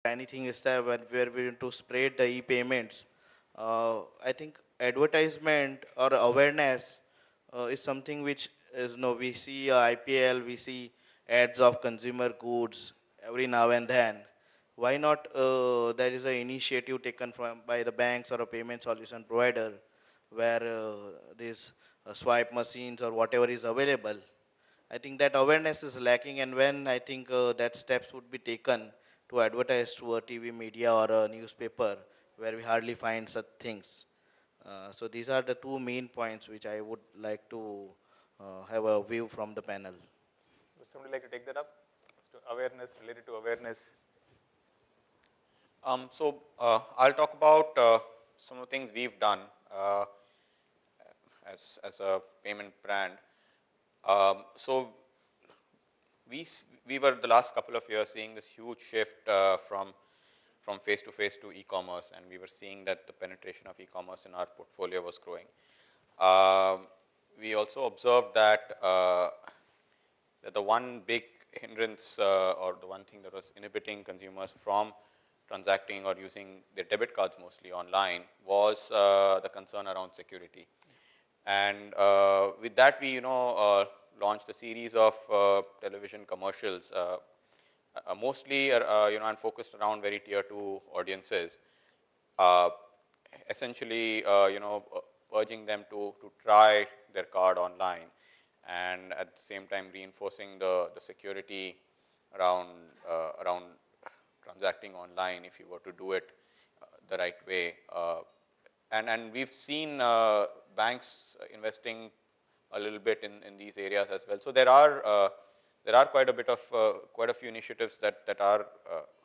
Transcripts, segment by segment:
anything is there where we want to spread the e-payments. I think advertisement or awareness is something which is no. We see IPL, we see ads of consumer goods every now and then. Why not? There is an initiative taken from by the banks or a payment solution provider, where these swipe machines or whatever is available. I think that awareness is lacking, and when I think that steps would be taken to advertise to a TV media or a newspaper, where we hardly find such things. So these are the two main points which I would like to have a view from the panel. Would somebody like to take that up? So awareness, related to awareness. I'll talk about some of the things we've done as a payment brand. So we were the last couple of years seeing this huge shift from face-to-face to e-commerce, and we were seeing that the penetration of e-commerce in our portfolio was growing. We also observed that, that the one big hindrance or the one thing that was inhibiting consumers from transacting or using their debit cards mostly online was the concern around security. And with that, we launched a series of television commercials, mostly and focused around very tier 2 audiences, essentially urging them to try their card online, and at the same time reinforcing the security around transacting online if you were to do it the right way. And we've seen banks investing a little bit in these areas as well. So there are quite a few initiatives that are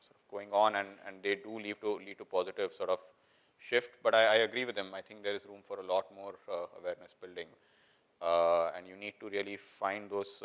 sort of going on, and they do lead to positive sort of shift. But I agree with them. I think there is room for a lot more awareness building, and you need to really find those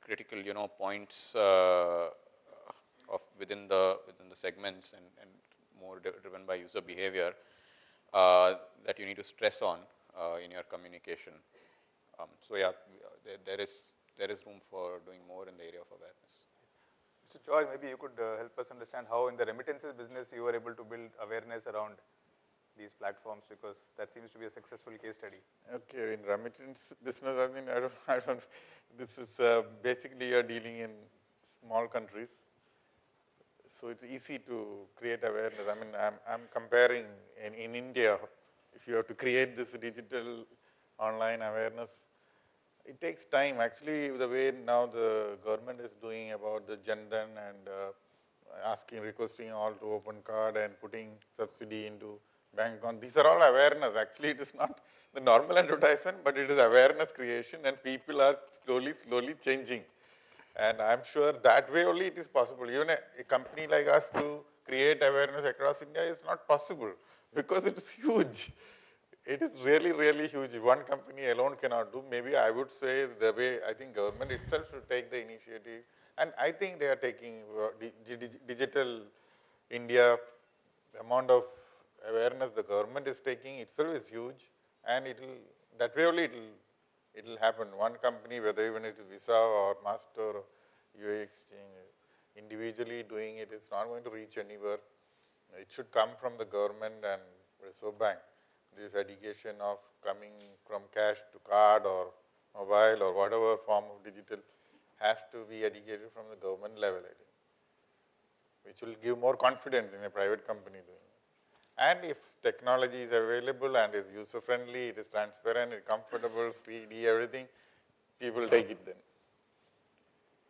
critical points of within the segments and more driven by user behavior that you need to stress on in your communication. So yeah, there is room for doing more in the area of awareness. Mr. Joy, maybe you could help us understand how in the remittances business you were able to build awareness around these platforms, because that seems to be a successful case study. Okay, in remittance business, I mean, I don't this is basically you're dealing in small countries. So it's easy to create awareness. I mean, I'm comparing in India, if you have to create this digital online awareness, it takes time. Actually, the way now the government is doing about the Jan Dhan and requesting all to open card and putting subsidy into bank account, these are all awareness. Actually, it is not the normal advertisement, but it is awareness creation, and people are slowly changing. And I'm sure that way only it is possible. Even a company like us to create awareness across India is not possible, because it is huge. It is really huge. One company alone cannot do. Maybe I would say the way I think government itself should take the initiative. And I think they are taking digital India, the amount of awareness the government is taking itself is huge. And that way only it will happen. One company, whether even it is Visa or Master or UA Exchange, individually doing it is not going to reach anywhere. It should come from the government and Reserve Bank. This education of coming from cash to card or mobile or whatever form of digital has to be educated from the government level, I think, which will give more confidence in a private company doing it. And if technology is available and is user-friendly, it is transparent, it's comfortable, speedy, everything, people take it then.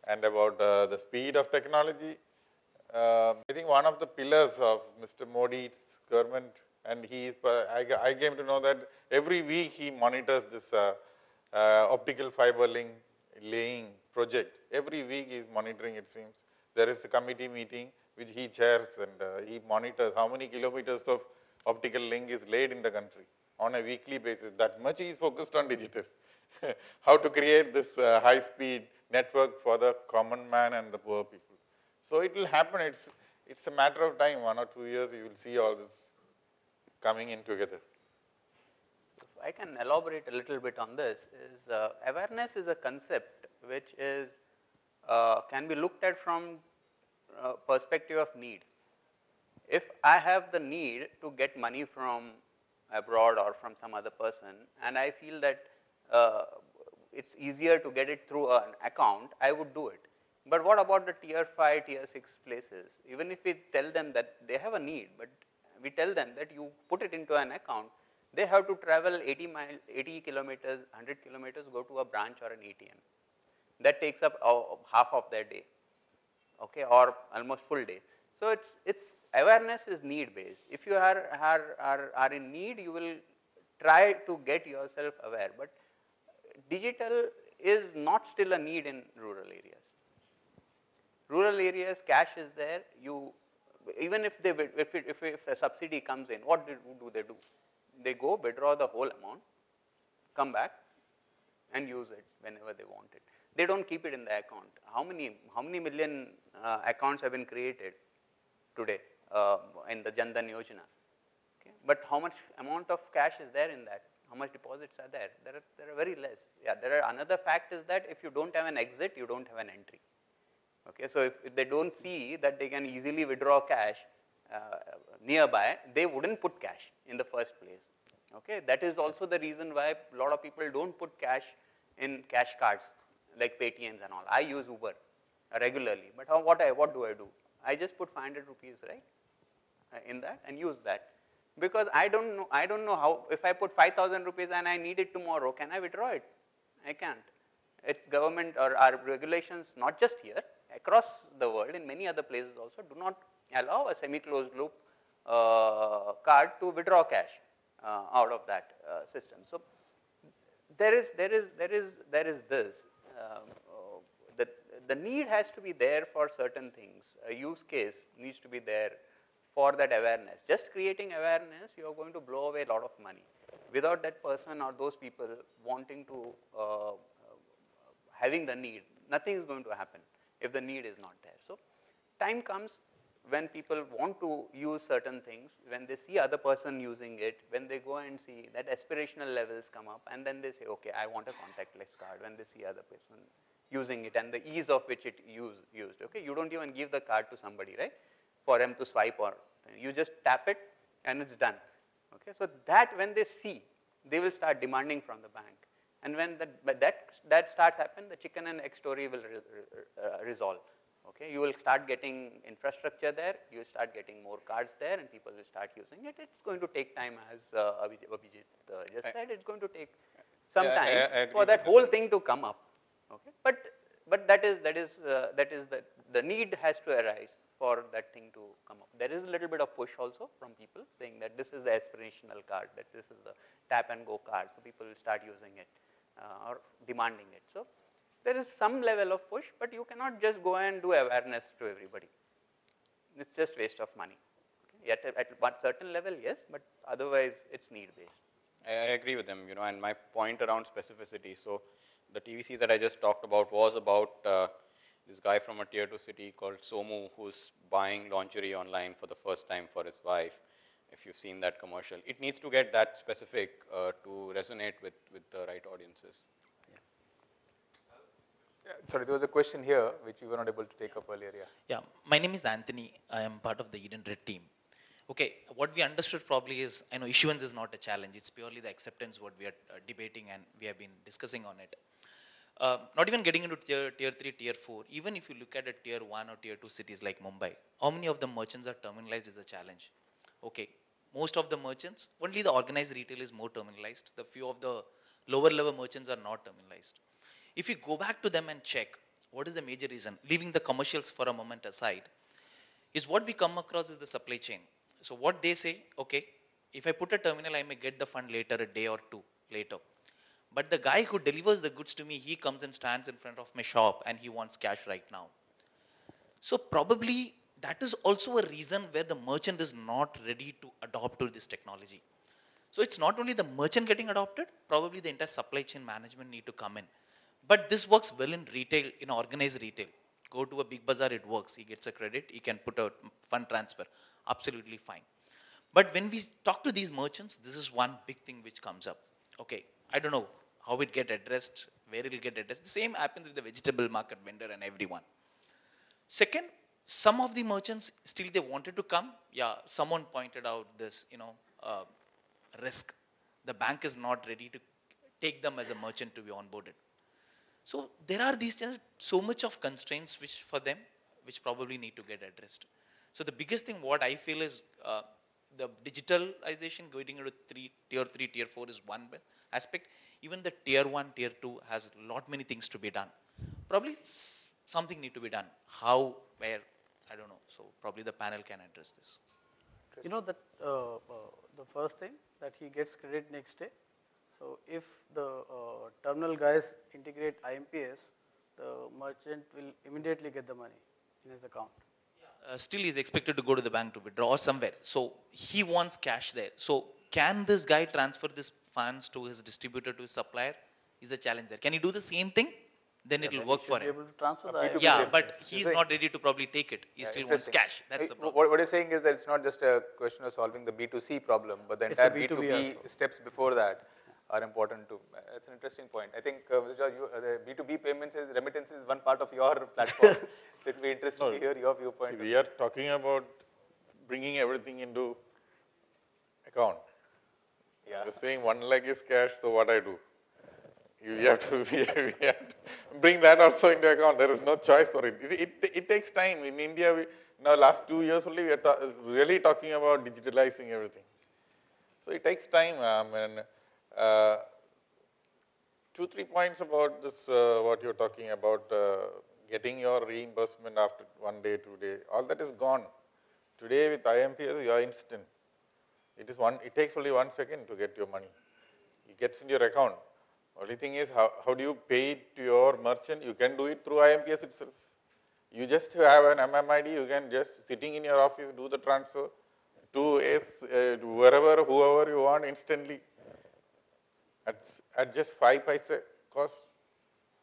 And about the speed of technology, I think one of the pillars of Mr. Modi's government, and I came to know that every week he monitors this optical fiber link laying project. Every week he is monitoring, it seems. There is a committee meeting which he chairs, and he monitors how many kilometers of optical link is laid in the country on a weekly basis. That much he is focused on digital. How to create this high-speed network for the common man and the poor people. So it will happen. It's a matter of time. 1 or 2 years, you will see all this coming in together. So if I can elaborate a little bit on this, is awareness is a concept which is can be looked at from perspective of need. If I have the need to get money from abroad or from some other person, and I feel that it's easier to get it through an account, I would do it. But what about the tier 5, tier 6 places? Even if we tell them that they have a need, but we tell them that you put it into an account, they have to travel 80 kilometers, 100 kilometers, go to a branch or an ATM. That takes up half of their day, okay, or almost full day. So it's awareness is need based. If you are in need, you will try to get yourself aware. But digital is not still a need in rural areas. Rural areas, cash is there. You even if a subsidy comes in, what do they do? They go withdraw the whole amount, come back, and use it whenever they want it. They don't keep it in the account. How many million accounts have been created today in the Jan Dhan Yojana? Okay. But how much amount of cash is there in that? How much deposits are there? There are very less. Yeah, another fact is that if you don't have an exit, you don't have an entry. Okay, so if they don't see that they can easily withdraw cash nearby, they wouldn't put cash in the first place. Okay, that is also the reason why a lot of people don't put cash in cash cards like Paytms and all. I use Uber regularly, but what do I do? I just put 500 rupees, right, in that and use that, because I don't know how. If I put 5,000 rupees and I need it tomorrow, can I withdraw it? I can't. It's government or our regulations, not just here, across the world, in many other places also, do not allow a semi-closed loop card to withdraw cash out of that system. So there is this. The need has to be there for certain things. A use case needs to be there for that awareness. Just creating awareness, you are going to blow away a lot of money. Without that person or those people wanting to having the need, nothing is going to happen if the need is not there. So time comes when people want to use certain things, when they see other person using it, when they go and see that aspirational levels come up, and then they say, okay, I want a contactless card, when they see other person using it and the ease of which it used. Okay, you don't even give the card to somebody, right, for them to swipe, or you just tap it and it's done. Okay, so that when they see, they will start demanding from the bank. And when that starts happening, the chicken and egg story will resolve. Okay, you will start getting infrastructure there, you will start getting more cards there, and people will start using it. It's going to take time, as Abhijit just said. It's going to take some time for that whole thing to come up. Okay, but that is the need has to arise for that thing to come up. There is a little bit of push also from people saying that this is the aspirational card, that this is the tap and go card, so people will start using it or demanding it. So there is some level of push, but you cannot just go and do awareness to everybody. It's just waste of money. Okay? Yet at one certain level, yes, but otherwise it's need based. I agree with them, and my point around specificity. So the TVC that I just talked about was about this guy from a tier 2 city called Somu, who's buying lingerie online for the first time for his wife. If you've seen that commercial, it needs to get that specific to resonate with the right audiences. Sorry, there was a question here which we were not able to take up earlier. Yeah, my name is Anthony. I am part of the Eden Red team. Okay, what we understood probably is, I know issuance is not a challenge. It's purely the acceptance what we are debating, and we have been discussing on it. Not even getting into tier 3, tier 4, even if you look at a tier 1 or tier 2 cities like Mumbai, how many of the merchants are terminalized is a challenge. Okay, most of the merchants, only the organized retail is more terminalized. The few of the lower level merchants are not terminalized. If you go back to them and check, what is the major reason, leaving the commercials for a moment aside, is what we come across is the supply chain. So what they say, okay, if I put a terminal, I may get the fund later, a day or two later. But the guy who delivers the goods to me, he comes and stands in front of my shop and he wants cash right now. So probably that is also a reason where the merchant is not ready to adopt to this technology. So it's not only the merchant getting adopted, probably the entire supply chain management need to come in. But this works well in retail, in organized retail. Go to a big bazaar, it works. He gets a credit, he can put a fund transfer. Absolutely fine. But when we talk to these merchants, this is one big thing which comes up. Okay, I don't know how it get addressed, where it will get addressed. The same happens with the vegetable market vendor and everyone. Second, Some of the merchants still they wanted to come. Yeah, someone pointed out this, risk. The bank is not ready to take them as a merchant to be onboarded. So there are these just so much of constraints which for them, which probably need to get addressed. So the biggest thing what I feel is the digitalization going into tier 3, tier 4 is one aspect. Even the tier 1, tier 2 has a lot many things to be done. Probably something need to be done. How, where, I don't know. So probably the panel can address this. You know that the first thing that he gets credit next day. So if the terminal guys integrate IMPS, the merchant will immediately get the money in his account. Still he is expected to go to the bank to withdraw or somewhere. So he wants cash there. So can this guy transfer this funds to his distributor, to his supplier? Is a challenge there. Can he do the same thing? Then it will work for him. Be able to transfer the B2B Yeah, payments. but You're he's saying- not ready to probably take it. He still wants interesting. cash. That's the problem. What you're saying is that it's not just a question of solving the B2C problem, but the It's a entire B2B B2B also. steps before that are important too. That's an interesting point. I think, Mr. George, the B2B payments is remittance is one part of your platform. So it will be interesting to hear your viewpoint. See, we are talking about bringing everything into account. Yeah. You're saying one leg is cash, so what I do? We have to bring that also into account. There is no choice for it. It takes time. In India, now last 2 years only, we are really talking about digitalizing everything. So it takes time. And 2-3 points about this, what you're talking about, getting your reimbursement after 1 day, 2 days. All that is gone. Today with IMPS, you are instant. It takes only 1 second to get your money. It gets in your account. Only thing is, how do you pay it to your merchant? You can do it through IMPS itself. You just have an MMID, you can just, sitting in your office, do the transfer to whoever you want instantly at just 5 paise cost.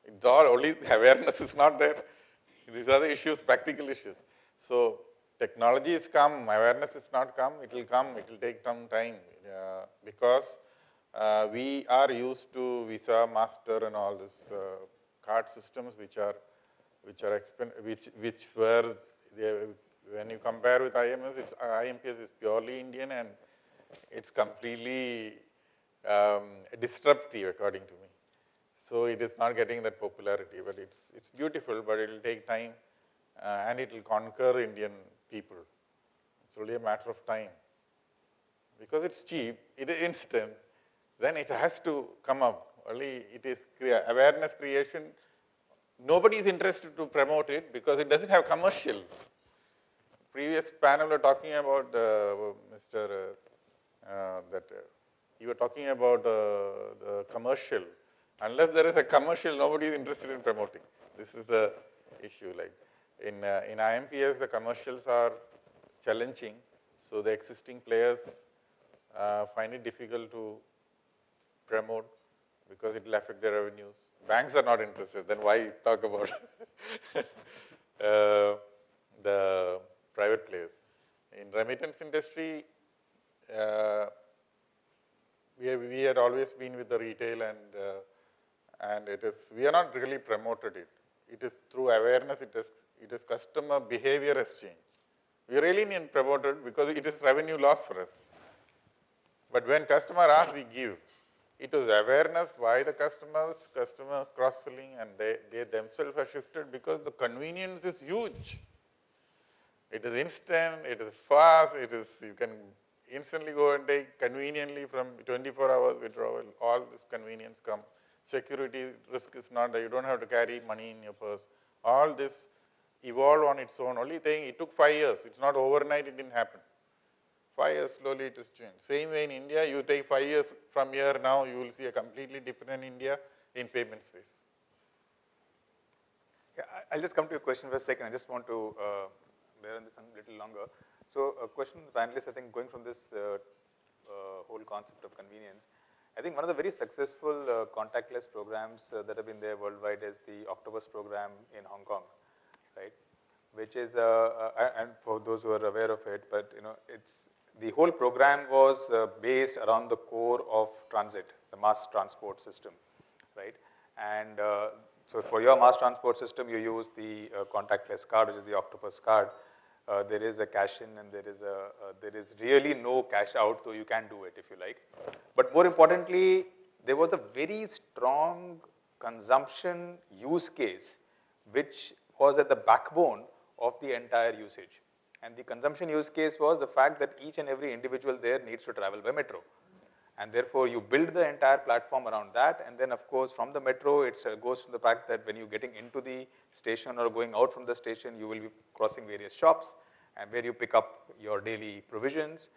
It's all, only awareness is not there. These are the issues, practical issues. So technology is come, awareness is not come, it will come, it will take some time because we are used to Visa, Master, and all this card systems which were when you compare with IMPS is purely Indian and it's completely disruptive according to me. So it is not getting that popularity, but it's beautiful, but it will take time and it will conquer Indian people. It's only a matter of time because it's cheap, it is instant. Then it has to come up. Only it is awareness creation. Nobody is interested to promote it because it doesn't have commercials. Previous panel were talking about you were talking about the commercial. Unless there is a commercial, nobody is interested in promoting. This is the issue. Like in IMPS, the commercials are challenging, so the existing players find it difficult to promote because it will affect their revenues. Banks are not interested, then why talk about the private players? In remittance industry, we had always been with the retail and we are not really promoted it. It is through awareness, it is customer behavior has changed. We really need promoted because it is revenue loss for us. But when customer asks, we give. It was awareness by the customers cross-selling, and they themselves have shifted because the convenience is huge. It is instant, it is fast, you can instantly go and take conveniently from 24 hours withdrawal, all this convenience come. Security risk is not there, you don't have to carry money in your purse. All this evolved on its own. Only thing, it took 5 years. It's not overnight, it didn't happen. 5 years, slowly it has changed. Same way in India, you take 5 years from here now, you will see a completely different India in payment space. Yeah, I'll just come to your question for a second. I just want to bear on this a little longer. So a question to the panelists, I think going from this whole concept of convenience, I think one of the very successful contactless programs that have been there worldwide is the Octopus program in Hong Kong, right? Which is, and for those who are aware of it, but the whole program was based around the core of transit, the mass transport system, right? And So for your mass transport system, you use the contactless card, which is the Octopus card. There is a cash in and there is really no cash out, though you can do it if you like. But more importantly, there was a very strong consumption use case, which was at the backbone of the entire usage. And the consumption use case was the fact that each and every individual there needs to travel by metro. And therefore, you build the entire platform around that. And then, of course, from the metro, it goes to the fact that when you're getting into the station or going out from the station, you will be crossing various shops and where you pick up your daily provisions.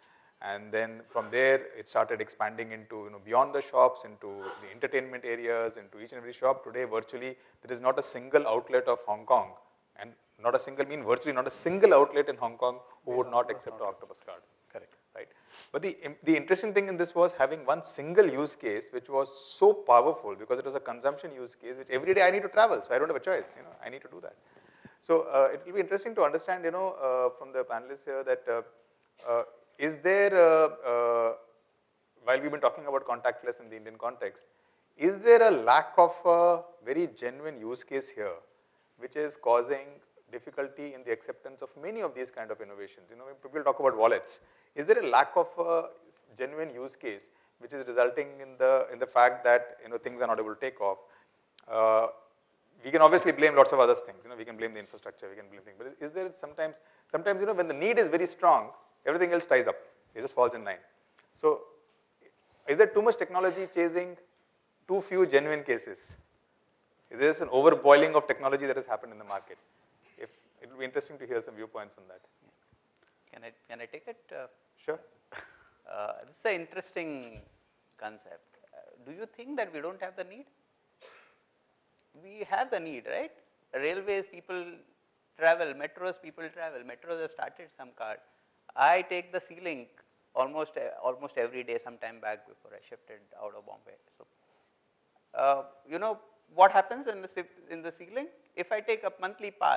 And then from there, it started expanding into beyond the shops, into the entertainment areas, into each and every shop. Today, virtually, there is not a single outlet of Hong Kong, and not a single mean virtually not a single outlet in Hong Kong who would not accept the Octopus card. Correct. Right. But the interesting thing in this was having one single use case, which was so powerful because it was a consumption use case, which every day I need to travel, so I don't have a choice. I need to do that. So it will be interesting to understand, from the panelists here that is there, while we've been talking about contactless in the Indian context, is there a lack of a very genuine use case here, which is causing difficulty in the acceptance of many of these kind of innovations? When people talk about wallets, is there a lack of a genuine use case which is resulting in the fact that things are not able to take off? We can obviously blame lots of other things. We can blame the infrastructure, we can blame things. But is there sometimes when the need is very strong, everything else ties up. It just falls in line. So, is there too much technology chasing too few genuine cases? Is there an overboiling of technology that has happened in the market? It will be interesting to hear some viewpoints on that. Can I take it? Sure. This is an interesting concept. Do you think that we don't have the need? We have the need, right? Railways, people travel. Metros, people travel. Metros have started some card. I take the C-Link almost every day, some time back before I shifted out of Bombay. So, what happens in the C-Link? If I take a monthly pass,